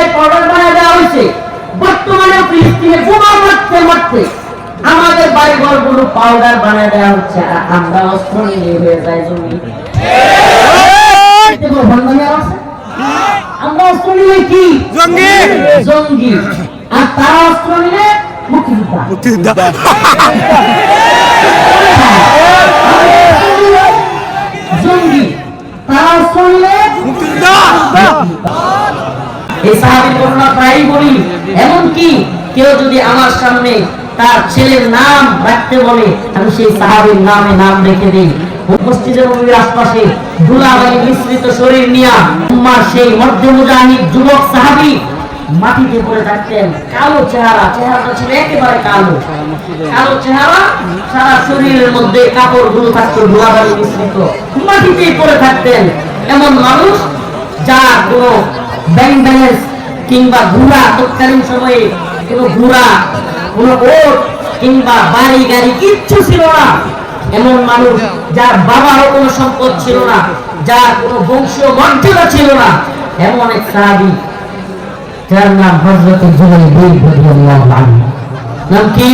ফিলিস্তিনে পাউডার বানিয়ে দেওয়া হয়েছে, বর্তমানে ফিলিস্তিনে বোমা মারতে মারতে আমাদের বাড়িঘরগুলো পাউডার বানিয়ে দেওয়া হচ্ছে, আর আমরা অস্ত্র নিয়ে হয়ে যাই জঙ্গি। আমরা অস্ত্র নিলে কি জঙ্গি জঙ্গি, আর তারা অস্ত্র নিলে মুক্তিযোদ্ধা মুক্তিযোদ্ধা। জঙ্গি তারা অস্ত্র নিলে মুক্তিযোদ্ধা। এই সাহাবীর ঘটনা প্রায়ই বলি, এমনকি কেউ যদি আমার সামনে তার ছেলের নাম রাখতে বলে, আমি সেই সাহাবীর নামে নাম রেখে দিই। মসজিদের নববীর আশপাশে ধুলাবালি মিশ্রিত শরীর নিয়ে উম্মার সেই মধ্য মুজাহিদ যুবক সাহাবী মাটিতে পড়ে থাকতেন। কালো চেহারা, চেহারাটা ছিল একেবারে কালো, কালো চেহারা, সারা শরীরের মধ্যে কাপড়গুলো থাকতো ধুলাবালি মিশ্রিত, মাটিতে পড়ে থাকতেন। এমন মানুষ যার কোনো ব্যাংক ব্যালেন্স কিংবা ঘোড়া, তৎকালীন সময়ে কোনো ঘোড়া, কোনো ওট কিংবা বাড়ি গাড়ি কিচ্ছু ছিল না। এমন মানুষ যার বাবারও কোনো সম্পদ ছিল না, যার কোনো বংশীয় মর্যাদা ছিল না, এমন এক সাহাবী যার নাম হযরত জুবাইর রাদিয়াল্লাহু আনহু। নাম কি?